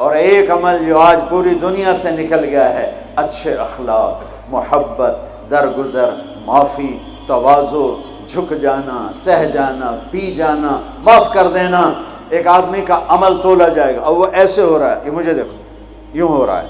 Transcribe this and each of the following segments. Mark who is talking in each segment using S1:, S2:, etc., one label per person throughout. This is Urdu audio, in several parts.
S1: اور ایک عمل جو آج پوری دنیا سے نکل گیا ہے، اچھے اخلاق، محبت، درگزر، معافی، تواضع، جھک جانا، سہ جانا، پی جانا، معاف کر دینا۔ ایک آدمی کا عمل تولا جائے گا اور وہ ایسے ہو رہا ہے، یہ مجھے دیکھو یوں ہو رہا ہے،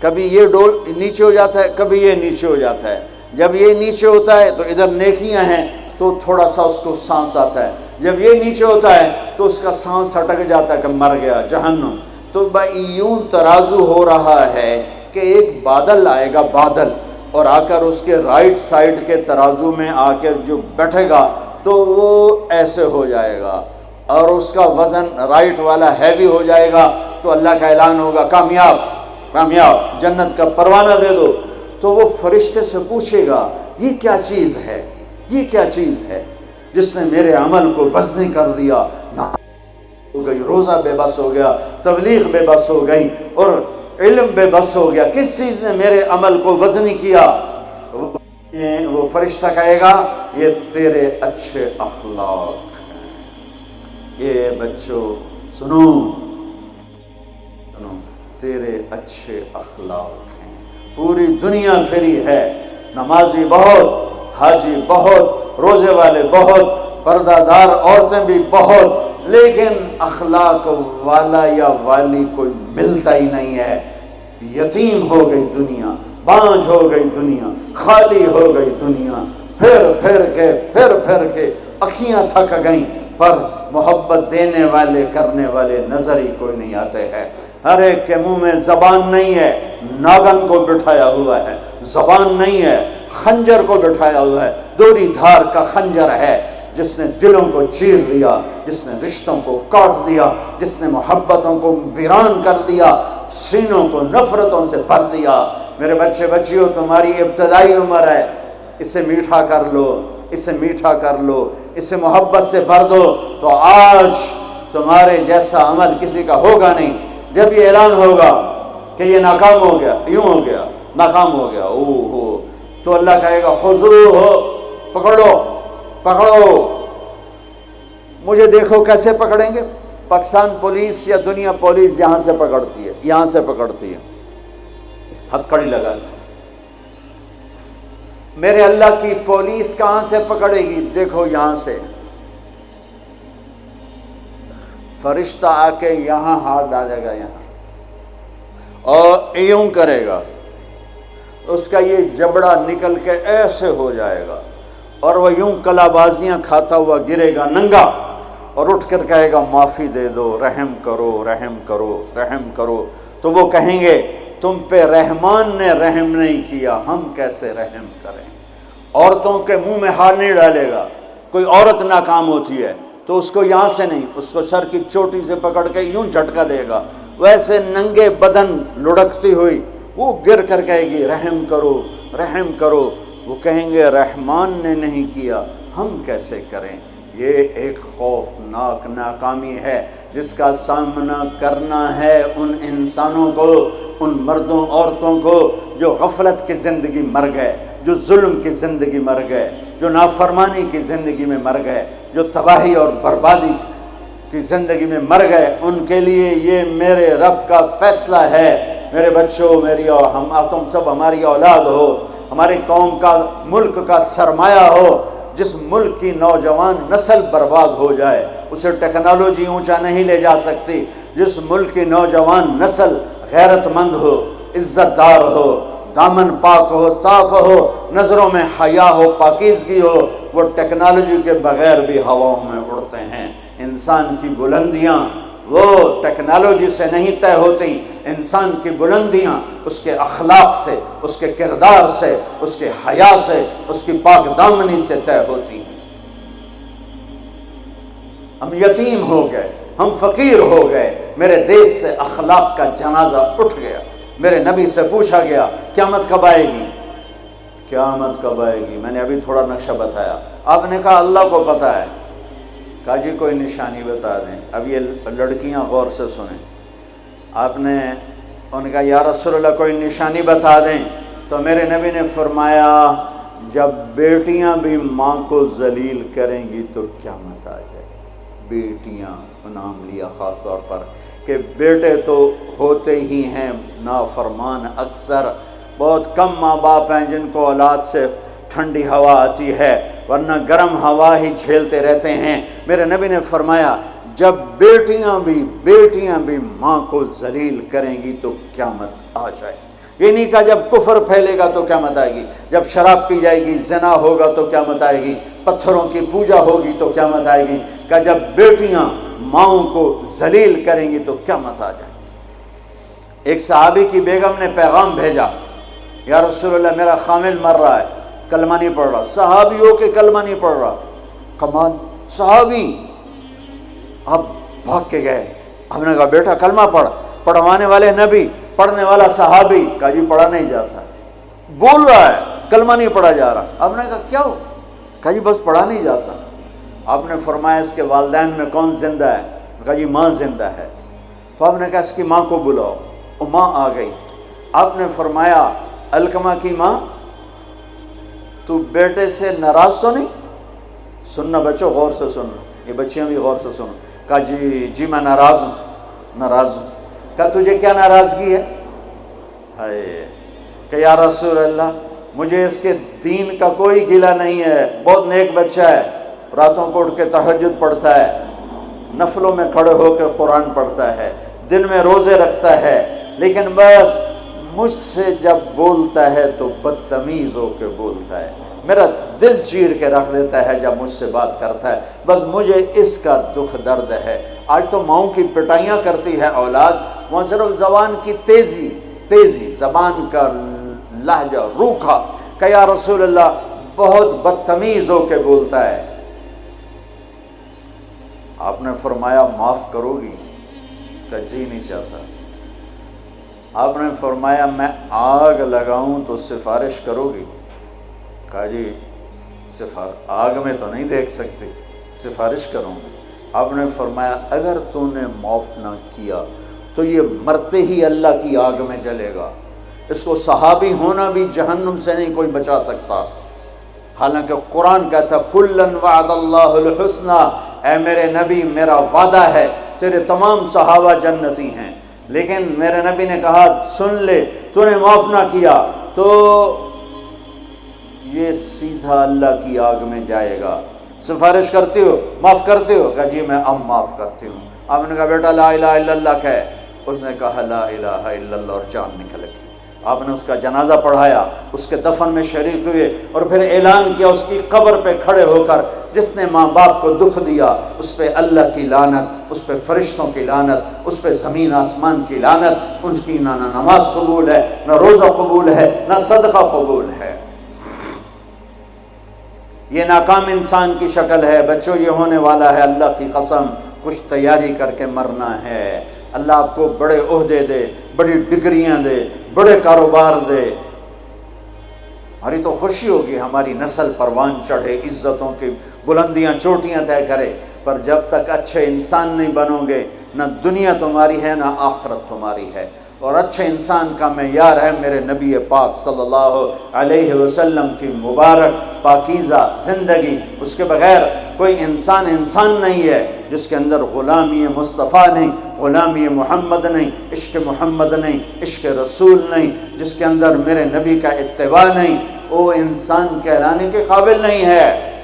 S1: کبھی یہ ڈول نیچے ہو جاتا ہے، کبھی یہ نیچے ہو جاتا ہے۔ جب یہ نیچے ہوتا ہے تو ادھر نیکیاں ہیں تو تھوڑا سا اس کو سانس آتا ہے، جب یہ نیچے ہوتا ہے تو اس کا سانس اٹک جاتا ہے کہ مر گیا، جہنم۔ تو یوں ترازو ہو رہا ہے کہ ایک بادل آئے گا، بادل، اور آ کر اس کے رائٹ سائڈ کے ترازو میں آ کر جو بیٹھے گا تو وہ ایسے ہو جائے گا، اور اس کا وزن رائٹ والا ہیوی ہو جائے گا، تو اللہ کا اعلان ہوگا کامیاب، کامیاب، جنت کا پروانہ دے دو۔ تو وہ فرشتے سے پوچھے گا یہ کیا چیز ہے، یہ کیا چیز ہے جس نے میرے عمل کو وزنی کر دیا؟ ہو گئی، روزہ بے بس ہو گیا، تبلیغ بے بس ہو گئی، اور علم بے بس ہو گیا، کس چیز نے میرے عمل کو وزنی کیا؟ وہ فرشتہ کہے گا یہ تیرے اچھے اخلاق ہیں۔ یہ بچوں سنو، تیرے اچھے اخلاق ہیں۔ پوری دنیا پھری ہے، نمازی بہت، حاجی بہت، روزے والے بہت، پردہ دار عورتیں بھی بہت، لیکن اخلاق والا یا والی کوئی ملتا ہی نہیں ہے۔ یتیم ہو گئی دنیا، بانجھ ہو گئی دنیا، خالی ہو گئی دنیا، پھر کے اکھیاں تھک گئیں، پر محبت دینے والے کرنے والے نظر ہی کوئی نہیں آتے ہیں۔ ہر ایک کے منہ میں زبان نہیں ہے، ناگن کو بٹھایا ہوا ہے، زبان نہیں ہے، خنجر کو بٹھایا ہوا ہے، دوری دھار کا خنجر ہے، جس نے دلوں کو چیر دیا، جس نے رشتوں کو کاٹ دیا، جس نے محبتوں کو ویران کر دیا، سینوں کو نفرتوں سے بھر دیا۔ میرے بچے بچیوں، تمہاری ابتدائی عمر ہے، اسے میٹھا کر لو، اسے میٹھا کر لو، اسے محبت سے بھر دو، تو آج تمہارے جیسا عمل کسی کا ہوگا نہیں۔ جب یہ اعلان ہوگا کہ یہ ناکام ہو گیا، یوں ہو گیا، ناکام ہو گیا، تو اللہ کہے گا خذوہ، پکڑو پکڑو۔ مجھے دیکھو کیسے پکڑیں گے؟ پاکستان پولیس یا دنیا پولیس یہاں سے پکڑتی ہے، یہاں سے پکڑتی ہے، ہتھ کڑی لگاتی ہے۔ میرے اللہ کی پولیس کہاں سے پکڑے گی؟ دیکھو یہاں سے، فرشتہ آ کے یہاں ہاتھ ڈالے گا، یہاں، اور یوں کرے گا، اس کا یہ جبڑا نکل کے ایسے ہو جائے گا، اور وہ یوں کلا بازیاں کھاتا ہوا گرے گا ننگا، اور اٹھ کر کہے گا معافی دے دو، رحم کرو، رحم کرو، رحم کرو۔ تو وہ کہیں گے تم پہ رحمان نے رحم نہیں کیا، ہم کیسے رحم کریں؟ عورتوں کے منہ میں ہاتھ نہیں ڈالے گا۔ کوئی عورت ناکام ہوتی ہے تو اس کو یہاں سے نہیں، اس کو سر کی چوٹی سے پکڑ کے یوں جھٹکا دے گا، ویسے ننگے بدن لڑکتی ہوئی وہ گر کر کہے گی رحم کرو، رحم کرو۔ وہ کہیں گے رحمان نے نہیں کیا، ہم کیسے کریں؟ یہ ایک خوفناک ناکامی ہے جس کا سامنا کرنا ہے ان انسانوں کو، ان مردوں عورتوں کو جو غفلت کی زندگی مر گئے، جو ظلم کی زندگی مر گئے، جو نافرمانی کی زندگی میں مر گئے، جو تباہی اور بربادی کی زندگی میں مر گئے۔ ان کے لیے یہ میرے رب کا فیصلہ ہے۔ میرے بچوں، میری اور تم سب ہماری اولاد ہو، ہماری قوم کا، ملک کا سرمایہ ہو۔ جس ملک کی نوجوان نسل برباد ہو جائے اسے ٹیکنالوجی اونچا نہیں لے جا سکتی۔ جس ملک کی نوجوان نسل غیرت مند ہو، عزت دار ہو، دامن پاک ہو، صاف ہو، نظروں میں حیا ہو، پاکیزگی ہو، وہ ٹیکنالوجی کے بغیر بھی ہواؤں میں اڑتے ہیں۔ انسان کی بلندیاں وہ ٹیکنالوجی سے نہیں طے ہوتی، انسان کی بلندیاں اس کے اخلاق سے، اس کے کردار سے، اس کے حیا سے، اس کی پاک دامنی سے طے ہوتی ہیں۔ ہم یتیم ہو گئے، ہم فقیر ہو گئے، میرے دیش سے اخلاق کا جنازہ اٹھ گیا۔ میرے نبی سے پوچھا گیا قیامت کب آئے گی؟ قیامت کب آئے گی؟ میں نے ابھی تھوڑا نقشہ بتایا، آپ نے کہا اللہ کو پتہ ہے۔ کہا جی کوئی نشانی بتا دیں۔ اب یہ لڑکیاں غور سے سنیں۔ آپ نے ان کا یا رسول اللہ کوئی نشانی بتا دیں، تو میرے نبی نے فرمایا جب بیٹیاں بھی ماں کو ذلیل کریں گی تو قیامت آ جائے گی۔ بیٹیاں کو نام لیا خاص طور پر کہ بیٹے تو ہوتے ہی ہیں نافرمان اکثر، بہت کم ماں باپ ہیں جن کو اولاد سے ٹھنڈی ہوا آتی ہے، ورنہ گرم ہوا ہی جھیلتے رہتے ہیں۔ میرے نبی نے فرمایا جب بیٹیاں بھی ماں کو ذلیل کریں گی تو قیامت آ جائے گی۔ یہ نہیں کہا جب کفر پھیلے گا تو قیامت آئے گی، جب شراب پی جائے گی، زنا ہوگا تو قیامت آئے گی، پتھروں کی پوجا ہوگی تو قیامت آئے گی، کہ جب بیٹیاں ماؤں کو ذلیل کریں گی تو قیامت آ جائے گی۔ ایک صحابی کی بیگم نے پیغام بھیجا، یا رسول اللہ میرا خامل مر رہا ہے، کلمہ نہیں پڑھ رہا۔ صحابی ہو کے کلمہ نہیں پڑھ رہا، کمال، صحابی۔ اب بھاگ کے گئے، ہم نے کہا بیٹا کلمہ پڑھ، پڑھوانے والے نبی، پڑھنے والا صحابی، کہا جی پڑھا نہیں جاتا، بول رہا ہے کلمہ نہیں پڑھا جا رہا۔ ہم نے کہا کیا ہو؟ کہا جی بس پڑھا نہیں جاتا۔ آپ نے فرمایا اس کے والدین میں کون زندہ ہے؟ کہا جی ماں زندہ ہے۔ تو آپ نے کہا اس کی ماں کو بلاؤ، وہ ماں آ گئی۔ آپ نے فرمایا علقمہ کی ماں تو بیٹے سے ناراض تو نہیں؟ سننا بچوں، غور سے سننا، یہ بچیاں بھی غور سے سنو۔ کہا جی میں ناراض ہوں۔ کہا تجھے کیا ناراضگی ہے؟ ہائے، کہ یا رسول اللہ مجھے اس کے دین کا کوئی گلہ نہیں ہے، بہت نیک بچہ ہے، راتوں کو اٹھ کے تہجد پڑھتا ہے، نفلوں میں کھڑے ہو کے قرآن پڑھتا ہے، دن میں روزے رکھتا ہے، لیکن بس مجھ سے جب بولتا ہے تو بدتمیز ہو کے بولتا ہے، میرا دل چیر کے رکھ دیتا ہے جب مجھ سے بات کرتا ہے، بس مجھے اس کا دکھ درد ہے۔ آج تو ماؤں کی پٹائیاں کرتی ہے اولاد، وہاں صرف زبان کی تیزی، زبان کا لہجہ روکھا، کہ یا رسول اللہ بہت بدتمیز ہو کے بولتا ہے۔ آپ نے فرمایا معاف کرو گی؟ کہ جی نہیں چاہتا۔ آپ نے فرمایا میں آگ لگاؤں تو سفارش کرو گی؟ کہا جی آگ میں تو نہیں دیکھ سکتی، سفارش کروں گی۔ آپ نے فرمایا اگر تو نے معاف نہ کیا تو یہ مرتے ہی اللہ کی آگ میں جلے گا، اس کو صحابی ہونا بھی جہنم سے نہیں کوئی بچا سکتا، حالانکہ قرآن کہتا کلًا وعد اللہ الحسنی، اے میرے نبی میرا وعدہ ہے تیرے تمام صحابہ جنتی ہیں، لیکن میرے نبی نے کہا سن لے تو نے معاف نہ کیا تو یہ سیدھا اللہ کی آگ میں جائے گا۔ سفارش کرتے ہو، معاف کرتے ہو؟ کہا جی میں اب معاف کرتی ہوں۔ آپ نے کہا بیٹا لا الہ الا اللہ کہے، اس نے کہا لا الہ الا اللہ اور جان نکل گئی۔ آپ نے اس کا جنازہ پڑھایا، اس کے دفن میں شریک ہوئے، اور پھر اعلان کیا اس کی قبر پہ کھڑے ہو کر جس نے ماں باپ کو دکھ دیا اس پہ اللہ کی لعنت، اس پہ فرشتوں کی لعنت، اس پہ زمین آسمان کی لعنت، ان کی نہ نماز قبول ہے، نہ روزہ قبول ہے، نہ صدقہ قبول ہے۔ یہ ناکام انسان کی شکل ہے بچوں، یہ ہونے والا ہے اللہ کی قسم، کچھ تیاری کر کے مرنا ہے۔ اللہ آپ کو بڑے عہدے دے، بڑی ڈگریاں دے، بڑے کاروبار دے، ہماری تو خوشی ہوگی ہماری نسل پروان چڑھے، عزتوں کی بلندیاں چوٹیاں طے کرے، پر جب تک اچھے انسان نہیں بنو گے نہ دنیا تمہاری ہے نہ آخرت تمہاری ہے۔ اور اچھے انسان کا معیار ہے میرے نبی پاک صلی اللہ علیہ وسلم کی مبارک پاکیزہ زندگی، اس کے بغیر کوئی انسان نہیں ہے جس کے اندر غلامی مصطفیٰ نہیں، غلامی محمد نہیں، عشق محمد نہیں، عشق رسول نہیں، جس کے اندر میرے نبی کا اتباع نہیں، وہ انسان کہلانے کے قابل نہیں ہے۔